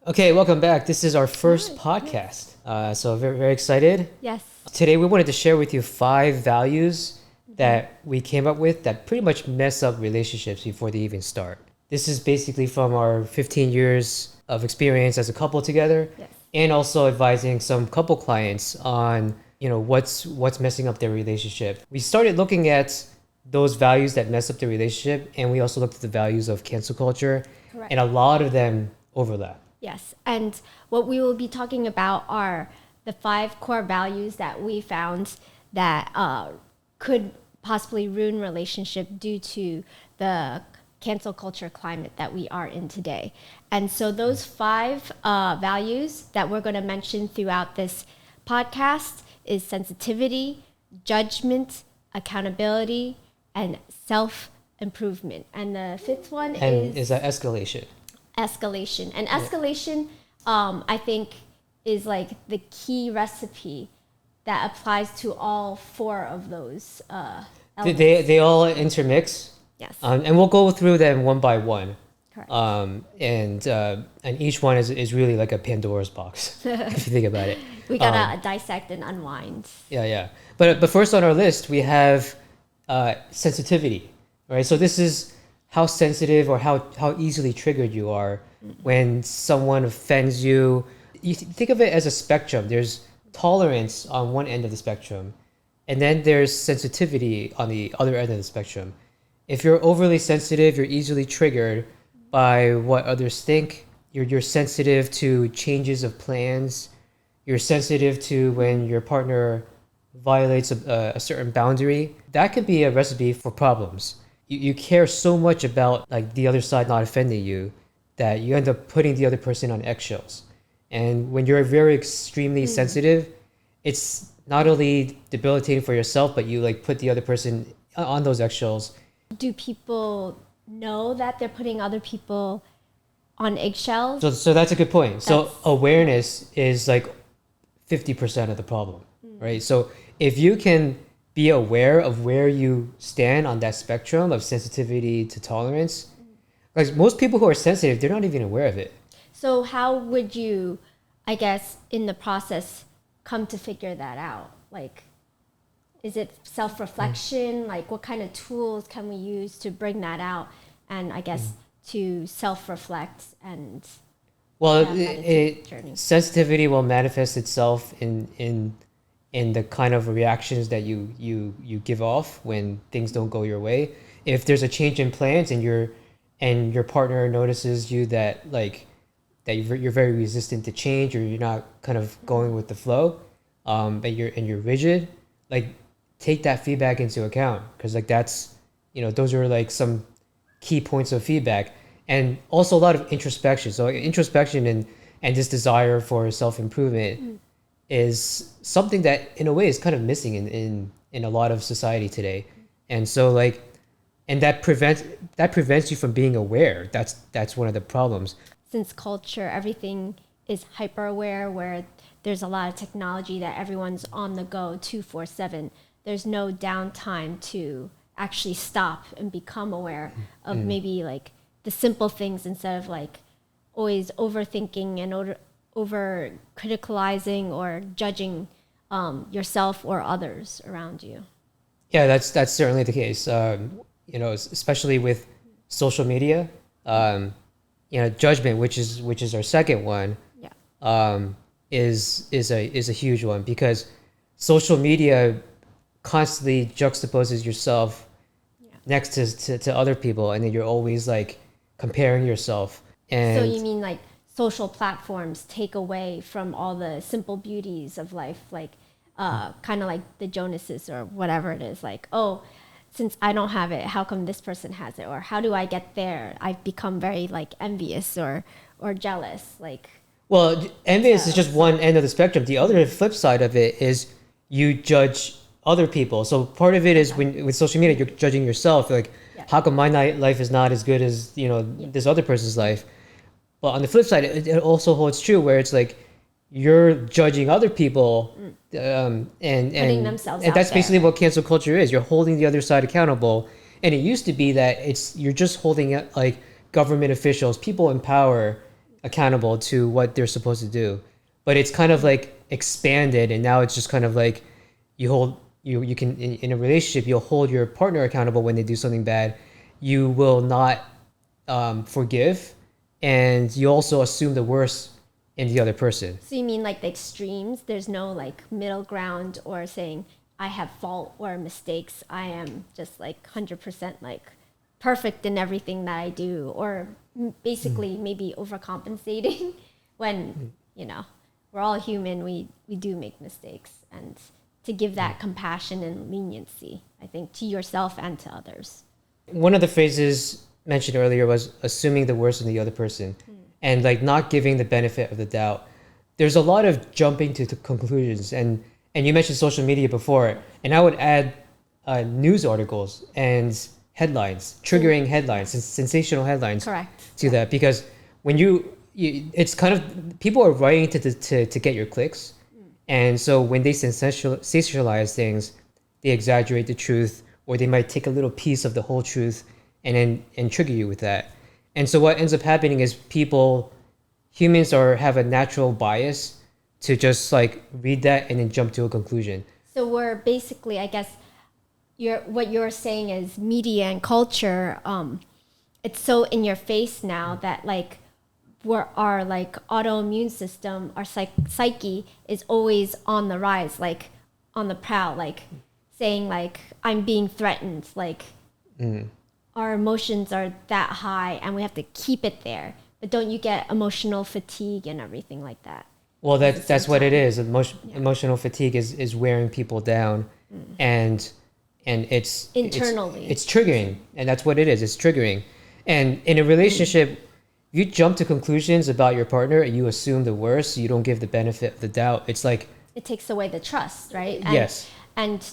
Okay, welcome back. This is our first podcast. So very, very excited. Yes. Today we wanted to share with you 5 values that we came up with that pretty much mess up relationships before they even start. This is basically from our 15 years of experience as a couple together, Yes. and also advising some couple clients on, what's messing up their relationship. We started looking at those values that mess up the relationship, and we also looked at the values of cancel culture, Correct. and a lot of them overlap. Yes. And what we will be talking about are the 5 core values that we found that could possibly ruin relationship due to the cancel culture climate that we are in today. And so those 5 values that we're going to mention throughout this podcast is sensitivity, judgment, accountability, and self-improvement. And the 5th one And is that escalation? escalation. And escalation, I think, is like the key recipe that applies to all 4 of those elements. They all intermix, Yes. and we'll go through them one by one. Correct. And each one is really like a Pandora's box if you think about it. We gotta dissect and unwind. Yeah. But first on our list we have sensitivity, right? So this is how sensitive or how easily triggered you are when someone offends you. You think of it as a spectrum. There's tolerance on one end of the spectrum, and then there's sensitivity on the other end of the spectrum. If you're overly sensitive, you're easily triggered by what others think. You're sensitive to changes of plans. You're sensitive to when your partner violates a certain boundary. That could be a recipe for problems. You care so much about like the other side not offending you that you end up putting the other person on eggshells. And when you're very extremely sensitive, it's not only debilitating for yourself, but you like put the other person on those eggshells. Do people know that they're putting other people on eggshells? So that's a good point. So That's- awareness is like 50% of the problem, right? So if you can be aware of where you stand on that spectrum of sensitivity to tolerance, like most people who are sensitive, they're not even aware of it. So how would you, I guess, in the process, come to figure that out? Like, is it self-reflection? Like, what kind of tools can we use to bring that out? And I guess to self-reflect and Well, have that into the journey. sensitivity will manifest itself in the kind of reactions that you give off when things don't go your way. If there's a change in plans and your partner notices you that like that you're very resistant to change, or you're not kind of going with the flow, and you're rigid, like take that feedback into account, because like that's, those are like some key points of feedback. And also a lot of introspection. So introspection and this desire for self-improvement is something that in a way is kind of missing in a lot of society today. And so like, and that prevents you from being aware. That's one of the problems. Since culture, everything is hyper aware, where there's a lot of technology that everyone's on the go 24/7. There's no downtime to actually stop and become aware of maybe like the simple things, instead of like always overthinking and over criticalizing or judging yourself or others around you. Yeah, that's certainly the case. Especially with social media, judgment, which is our second one, Yeah. is a huge one, because social media constantly juxtaposes yourself next to other people, and then you're always like comparing yourself. And So you mean like social platforms take away from all the simple beauties of life, like kind of like the Jonases or whatever it is, like, oh, since I don't have it, how come this person has it? Or how do I get there? I've become very like envious or jealous. Like, well, envious is just one end of the spectrum. The other flip side of it is you judge other people. So part of it is when with social media, you're judging yourself. Like, how come my life is not as good as this other person's life? But on the flip side, it also holds true where it's like you're judging other people, and Putting themselves and out that's there. basically what cancel culture is. You're holding the other side accountable, and it used to be that you're just holding like government officials, people in power, accountable to what they're supposed to do, but it's kind of like expanded, and now it's just kind of like you can in a relationship you'll hold your partner accountable when they do something bad. You will not forgive, and you also assume the worst in the other person. So you mean like the extremes? There's no like middle ground or saying I have fault or mistakes. I am just like 100% like perfect in everything that I do, or basically maybe overcompensating when, you know, we're all human. We do make mistakes, and to give that compassion and leniency, I think, to yourself and to others. One of the phrases mentioned earlier was assuming the worst in the other person, and like not giving the benefit of the doubt. There's a lot of jumping to conclusions, and you mentioned social media before, and I would add news articles and headlines, triggering headlines, sensational headlines. Correct. To that, because when it's kind of, people are writing to get your clicks, and so when they sensationalize things, they exaggerate the truth, or they might take a little piece of the whole truth and trigger you with that. And so what ends up happening is humans have a natural bias to just like read that and then jump to a conclusion. So we're basically, I guess, what you're saying is media and culture. It's so in your face now that like our like autoimmune system, our psyche is always on the rise, like on the prowl, like saying like I'm being threatened, like our emotions are that high and we have to keep it there. But don't you get emotional fatigue and everything like that? Well, that's what it is. Emotional fatigue is wearing people down, and it's internally it's triggering, and that's what it is. It's triggering, and in a relationship, you jump to conclusions about your partner and you assume the worst. You don't give the benefit of the doubt. It's like it takes away the trust, right? Yes. And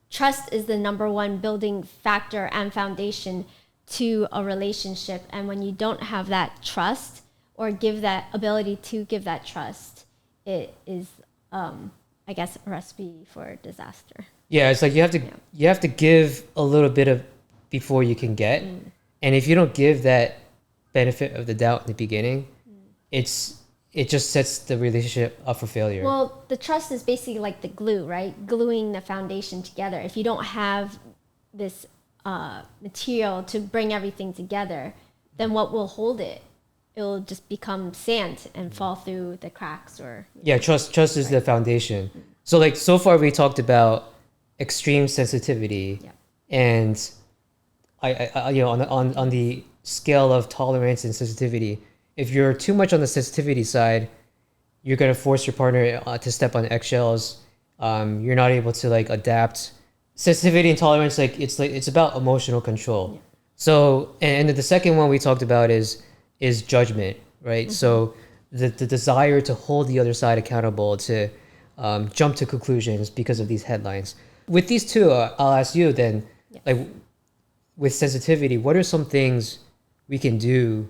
trust is the number one building factor and foundation to a relationship. And when you don't have that trust or give that ability to give that trust, it is, I guess, a recipe for disaster. Yeah, it's like you have to give a little bit of before you can get, and if you don't give that benefit of the doubt in the beginning, it just sets the relationship up for failure. Well, the trust is basically like the glue, right? Gluing the foundation together. If you don't have this material to bring everything together, then what will hold it? It will just become sand and fall through the cracks. Trust is the foundation. So like so far we talked about extreme sensitivity, and I on the scale of tolerance and sensitivity, if you're too much on the sensitivity side, you're going to force your partner to step on eggshells. You're not able to like adapt. Sensitivity and tolerance, it's about emotional control. So and the second one we talked about is judgment, right? So the desire to hold the other side accountable, to jump to conclusions because of these headlines. With these two, I'll ask you then, like with sensitivity, what are some things we can do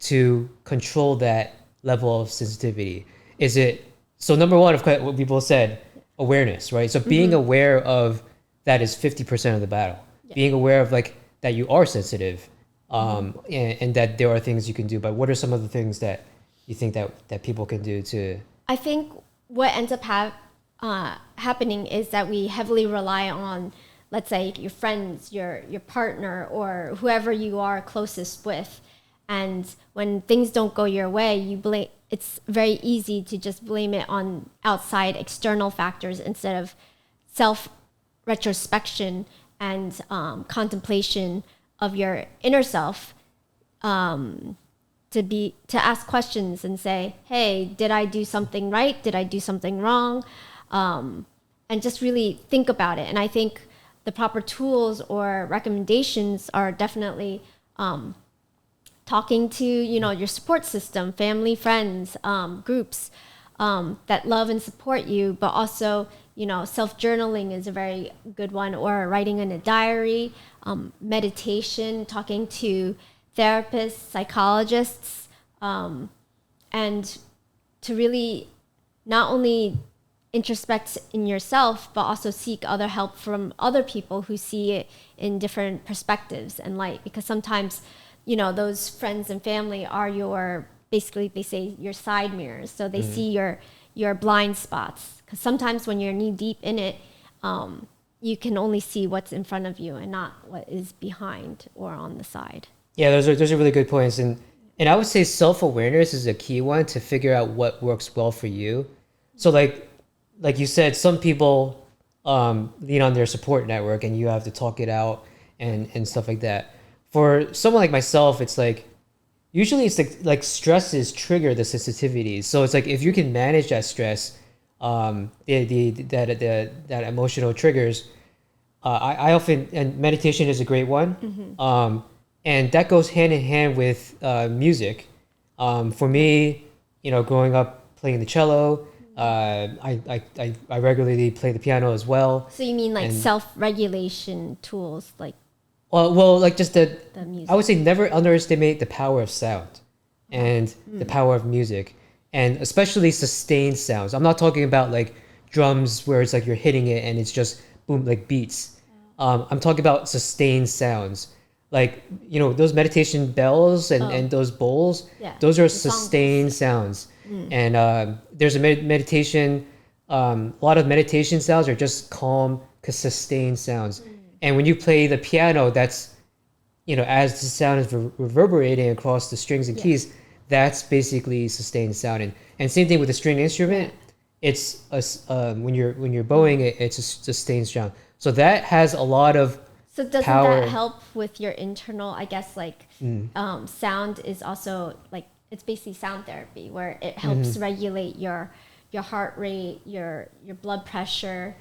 to control that level of sensitivity? Is it, so number one, of course, what people said, awareness, right? So being aware of that is 50% of the battle. Being aware of like that you are sensitive, and that there are things you can do. But what are some of the things that you think that people can do to? I think what ends up happening is that we heavily rely on, let's say, your friends, your partner, or whoever you are closest with. And when things don't go your way, it's very easy to just blame it on outside external factors instead of self-retrospection and contemplation of your inner self, to ask questions and say, hey, did I do something right? Did I do something wrong? And just really think about it. And I think the proper tools or recommendations are definitely talking to, your support system, family, friends, groups that love and support you, but also, self-journaling is a very good one, or writing in a diary, meditation, talking to therapists, psychologists, and to really not only introspect in yourself, but also seek other help from other people who see it in different perspectives and light. Because sometimes, those friends and family are your basically they say your side mirrors, so they see your blind spots, because sometimes when you're knee deep in it, you can only see what's in front of you and not what is behind or on the side. Yeah, those are really good points, and I would say self-awareness is a key one to figure out what works well for you. So like you said, some people lean on their support network, and you have to talk it out and stuff like that. For someone like myself, it's like usually it's like stresses trigger the sensitivities. So it's like if you can manage that stress, that emotional triggers. I often, and meditation is a great one. And that goes hand in hand with music. For me, growing up playing the cello, I regularly play the piano as well. So you mean like And self-regulation tools, like well, like just the music? I would say never underestimate the power of sound and the power of music, and especially sustained sounds. I'm not talking about like drums where it's like you're hitting it and it's just boom, like beats. I'm talking about sustained sounds. Like, those meditation bells and those bowls, Yeah, those are the song sustained sounds. And there's a meditation, a lot of meditation sounds are just calm, sustained sounds. And when you play the piano, that's, as the sound is reverberating across the strings and keys, that's basically sustained sound. And same thing with the string instrument. It's when you're bowing it, it's a sustained sound. So that has a lot of So doesn't power. that help with your internal, I guess, like sound is also like, it's basically sound therapy, where it helps regulate your heart rate, your blood pressure,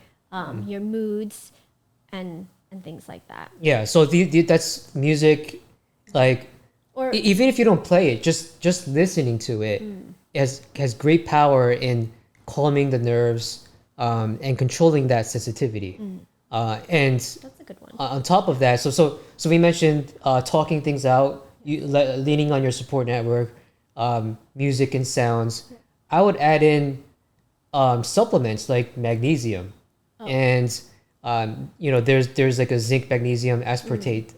your moods, and things like that. Yeah, so that's music, like Or even if you don't play it, just listening to it has great power in calming the nerves, and controlling that sensitivity. And that's a good one. on top of that, so we mentioned talking things out, leaning on your support network, music and sounds. I would add in supplements like magnesium, and there's like a zinc magnesium aspartate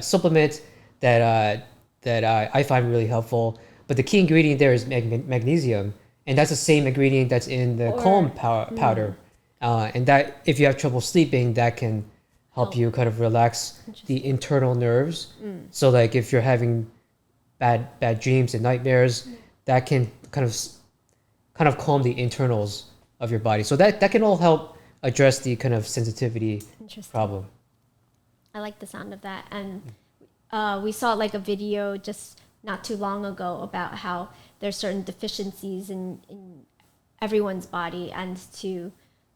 supplement that I find really helpful. But the key ingredient there is magnesium, and that's the same ingredient that's in the calm powder. And that, if you have trouble sleeping, that can help you kind of relax the internal nerves. So like if you're having bad dreams and nightmares, that can kind of calm the internals of your body. So that can all help address the kind of sensitivity problem. I like the sound of that. And we saw like a video just not too long ago about how there's certain deficiencies in everyone's body, and to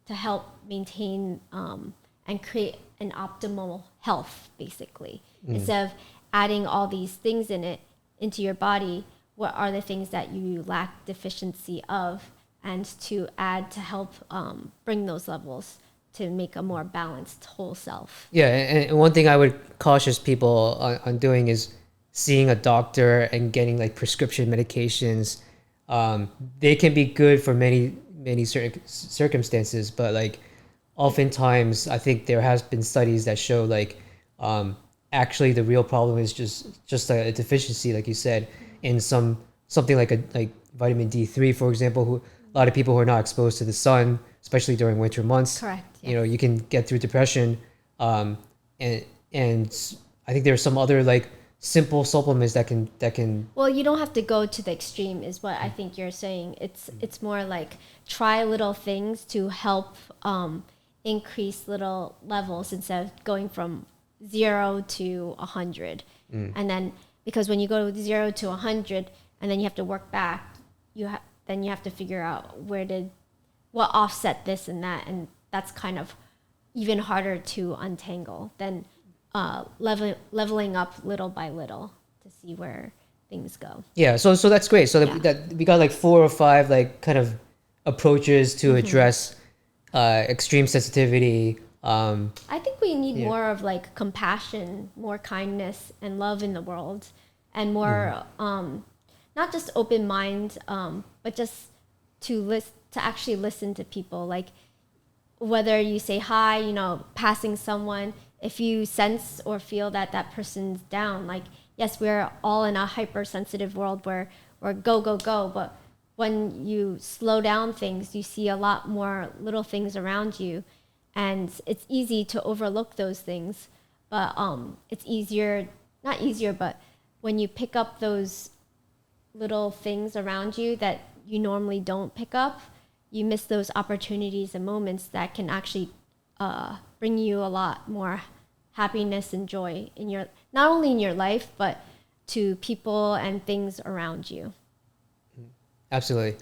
help maintain and create an optimal health, basically. Instead of adding all these things into your body, what are the things that you lack deficiency of, and to add to help bring those levels to make a more balanced whole self. Yeah, and one thing I would cautious people on doing is seeing a doctor and getting like prescription medications. They can be good for many certain circumstances, but like oftentimes I think there has been studies that show like actually the real problem is just a deficiency, like you said, in something like vitamin D3, for example. Who a lot of people who are not exposed to the sun, especially during winter months. Correct. You can get through depression, and I think there are some other like simple supplements that can. Well, you don't have to go to the extreme, is what I think you're saying. It's more like try little things to help increase little levels instead of going from 0 to 100. And then, because when you go 0 to 100 and then you have to work back, then you have to figure out what offset this and that, and that's kind of even harder to untangle than leveling up little by little to see where things go. Yeah, so that's great. So that we got like 4 or 5 like kind of approaches to address extreme sensitivity. I think we need more of like compassion, more kindness and love in the world, and more not just open mind, but just to actually listen to people. Like whether you say hi, passing someone, if you sense or feel that person's down, like yes, we're all in a hypersensitive world where or go, go, go. But when you slow down things, you see a lot more little things around you, and it's easy to overlook those things. But it's easier, not easier, but when you pick up those little things around you that you normally don't pick up, you miss those opportunities and moments that can actually bring you a lot more happiness and joy in your, not only in your life, but to people and things around you. Absolutely.